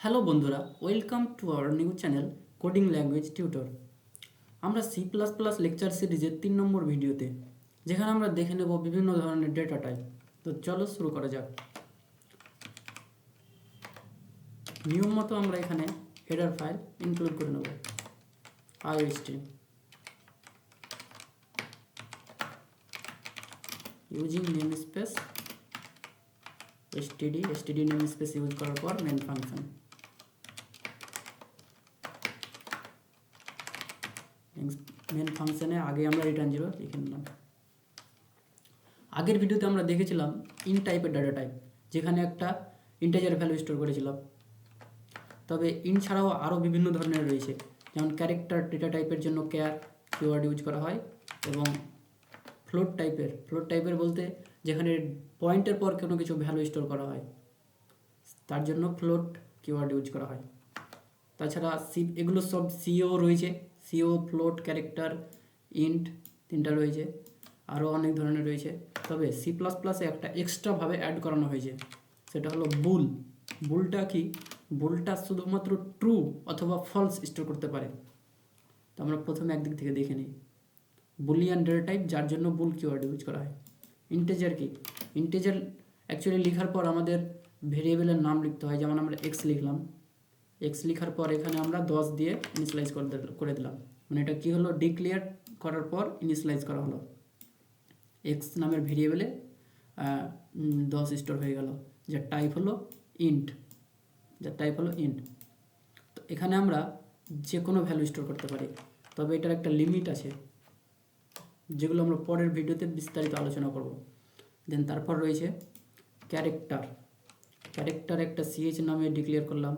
Hello বন্ধুরা, welcome to our new channel coding language tutor. আমরা C++ lecture সিরিজের 3 নম্বর ভিডিওতে, যেখানে আমরা দেখে নেব বিভিন্ন ধরনের ডেটা টাইপ। তো চলো শুরু করা যাক। নিয়ম মতো আমরা এখানে হেডার ফাইল ইনক্লুড করে নেব IOStream using name space std name space use করার পর মেন ফাংশন। মেন ফাংশনে আগে আমরা রিটার্ন 0 লিখে নিলাম। আগের ভিডিওতে আমরা দেখেছিলাম ইন্ট টাইপের ডাটা টাইপ, যেখানে একটা ইন্টিজার ভ্যালু স্টোর করেছিলাম। তবে ইন্ট ছাড়াও আরও বিভিন্ন ধরনের রয়েছে, যেমন ক্যারেক্টার ডেটা টাইপের জন্য ক্যার কিওয়ার্ড ইউজ করা হয়, এবং ফ্লোট টাইপের বলতে যেখানে পয়েন্টের পর কোনো কিছু ভ্যালু স্টোর করা হয়, তার জন্য ফ্লোট কিওয়ার্ড ইউজ করা হয়। তাছাড়া এগুলো সব সিও রয়েছে, সিও, ফ্লোট, ক্যারেক্টার, ইন্ট, 3টা রয়েছে, আরও অনেক ধরনের রয়েছে। তবে C++-এ একটা এক্সট্রাভাবে অ্যাড করানো হয়েছে, সেটা হলো বুল। বুলটা কি? বুলটা শুধুমাত্র ট্রু অথবা ফলস স্টোর করতে পারে। তো আমরা প্রথমে একদিক থেকে দেখে নিই বুলিয়ান ডেটা টাইপ, যার জন্য বুল কিওয়ার্ড ইউজ করা হয়। ইন্টিজার কি? ইন্টিজার অ্যাকচুয়ালি লেখার পর আমাদের ভেরিয়েবলের নাম লিখতে হয়, যেমন আমরা এক্স লিখলাম। এক্স লেখার পর এখানে আমরা 10 দিয়ে ইনিশিয়ালাইজ করে দিলাম, মানে এটা কী হলো, ডিক্লেয়ার করার পর ইনিশিয়ালাইজ করা হলো। এক্স নামের ভেরিয়েবলে 10 স্টোর হয়ে গেল, যার টাইপ হলো ইন্ট। তো এখানে আমরা যে কোনো ভ্যালু স্টোর করতে পারি, তবে এটার একটা লিমিট আছে, যেগুলো আমরা পরের ভিডিওতে বিস্তারিত আলোচনা করব। দেন তারপর রয়েছে ক্যারেক্টার একটা সিএইচ নামে ডিক্লেয়ার করলাম।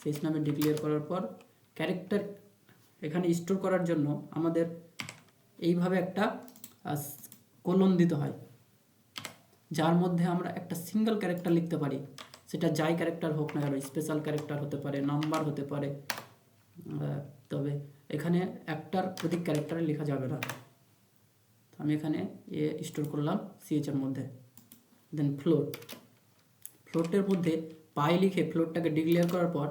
সিএইচ নামে ডিক্লেয়ার করার পর ক্যারেক্টার এখানে স্টোর করার জন্য আমাদের এইভাবে একটা কোলন দিতে হয়, যার মধ্যে আমরা একটা সিঙ্গেল ক্যারেক্টার লিখতে পারি। সেটা যাই ক্যারেক্টার হোক না কেন, স্পেশাল ক্যারেক্টার হতে পারে, নাম্বার হতে পারে, তবে এখানে একটার অধিক ক্যারেক্টার লেখা যাবে না। আমি এখানে স্টোর করলাম সিএইচের মধ্যে। দেন ফ্লোটের মধ্যে পাই লিখে ফ্লোটটাকে ডিক্লেয়ার করার পর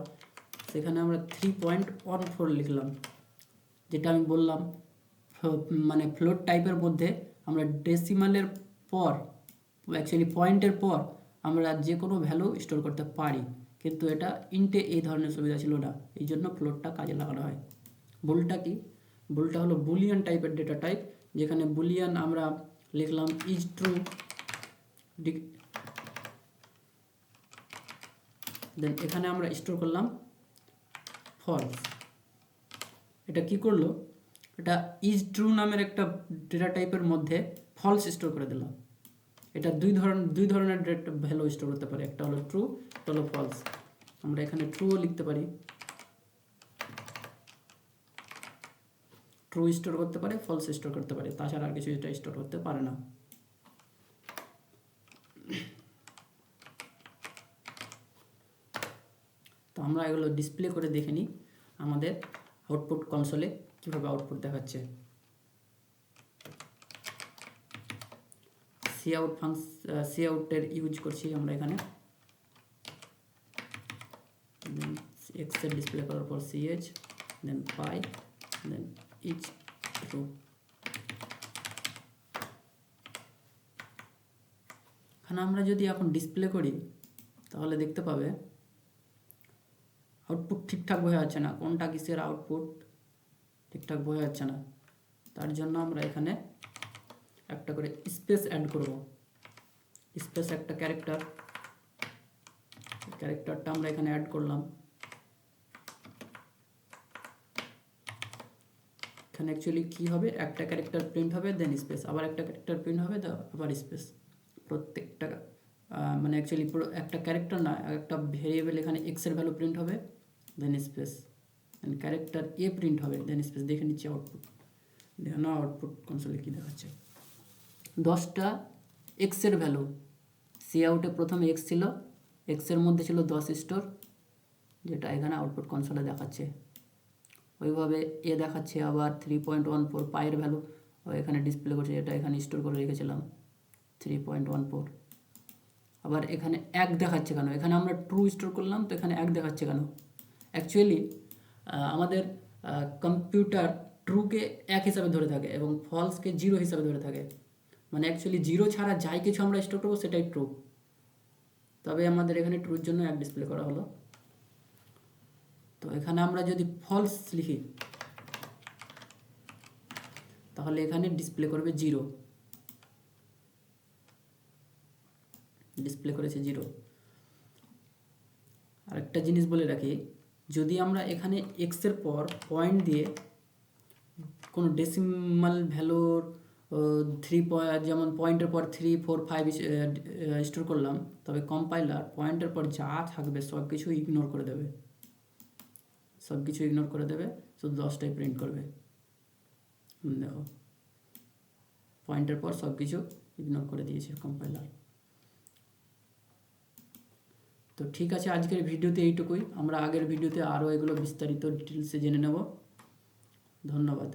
সেখানে আমরা 3.14 লিখলাম, যেটা আমি বললাম মানে ফ্লোট টাইপের মধ্যে আমরা ডেসিমালের পর, অ্যাকচুয়ালি পয়েন্টের পর আমরা যে কোনো ভ্যালু স্টোর করতে পারি, কিন্তু এটা ইন্টে এই ধরনের সুবিধা ছিল না, এই জন্য ফ্লোটটা কাজে লাগানো হয়। বুলটা কি? বুলটা হলো বুলিয়ান টাইপের ডেটা টাইপ, যেখানে বুলিয়ান আমরা লিখলাম ইজ ট্রু, দেন এখানে আমরা স্টোর করলাম ফলস। এটা কি করলো, এটা ইজ ট্রু নামের একটা ডেটা টাইপের মধ্যে ফলস স্টোর করে দিলাম। এটা দুই ধরনের ডেটা ভ্যালু স্টোর করতে পারে, একটা হলো ট্রু, একটা হলো ফলস। আমরা এখানে ট্রুও লিখতে পারি, ট্রু স্টোর করতে পারে, ফলস স্টোর করতে পারে, তাছাড়া আর কিছু এটা স্টোর করতে পারে না। তো আমরা এগুলো ডিসপ্লে করে দেখে নিই আমাদের আউটপুট কনসোলে কীভাবে আউটপুট দেখাচ্ছে। সিআউটের ইউজ করছি আমরা এখানে। এক্সের ডিসপ্লে করার পর CH, then pi, then is true. এখানে আমরা যদি এখন ডিসপ্লে করি তাহলে দেখতে পাবে আউটপুট ঠিকঠাক বোঝা যাচ্ছে না, কোনটা কিসের আউটপুট ঠিকঠাক বোঝা যাচ্ছে না। তার জন্য আমরা এখানে একটা করে স্পেস অ্যাড করব। স্পেস একটা ক্যারেক্টারটা আমরা এখানে অ্যাড করলাম। এখানে অ্যাকচুয়ালি কী হবে, একটা ক্যারেক্টার প্রিন্ট হবে, দেন স্পেস, আবার একটা ক্যারেক্টার প্রিন্ট হবে, আবার স্পেস। প্রত্যেকটা মানে অ্যাকচুয়ালি একটা ক্যারেক্টার না, একটা ভেরিয়েবল, এখানে এক্সের ভ্যালু প্রিন্ট হবে, দেন space, then character a print হবে, দেন স্পেস। দেখে নিচ্ছি আউটপুট, দেখো না আউটপুট কনসোলে কী দেখাচ্ছে। 10টা এক্সের ভ্যালু, সি আউটে প্রথমে এক্স ছিল, এক্সের মধ্যে ছিল 10 স্টোর, যেটা এখানে আউটপুট কনসোলে দেখাচ্ছে। ওইভাবে এ দেখাচ্ছে আবার 3.14 পায়ের ভ্যালু এখানে ডিসপ্লে করছে, যেটা এখানে স্টোর করে রেখেছিলাম 3.14। আবার এখানে 1 দেখাচ্ছে কেন? এখানে আমরা ট্রু স্টোর করলাম, তো এখানে 1 দেখাচ্ছে কেন? অ্যাকচুয়ালি আমাদের কম্পিউটার ট্রুকে 1 হিসাবে ধরে থাকে এবং ফলসকে 0 হিসাবে ধরে থাকে। মানে অ্যাকচুয়ালি 0 ছাড়া যাই কিছু আমরা স্টোর করবো সেটাই ট্রু। তবে আমাদের এখানে ট্রুর জন্য 1 ডিসপ্লে করা হলো। তো এখানে আমরা যদি ফলস লিখি তাহলে এখানে ডিসপ্লে করবে 0, ডিসপ্লে করেছে 0। আরেকটা জিনিস বলে রাখি, যদি আমরা এখানে এক্সের পর পয়েন্ট দিয়ে কোনো ডেসিমাল ভ্যালুর 3 যেমন পয়েন্টের পর 3, 4, 5 স্টোর করলাম, তবে কম্পাইলার পয়েন্টের পর যা থাকবে সব কিছু ইগনোর করে দেবে, সব কিছু ইগনোর করে দেবে, শুধু 10টাই প্রিন্ট করবে। দেখো পয়েন্টের পর সব কিছু ইগনোর করে দিয়েছে কম্পাইলার। তো ঠিক আছে, আজকের ভিডিওতে এইটুকুই। আমরা আগের ভিডিওতে আরও এগুলো বিস্তারিত ডিটেলসে জেনে নেব। ধন্যবাদ।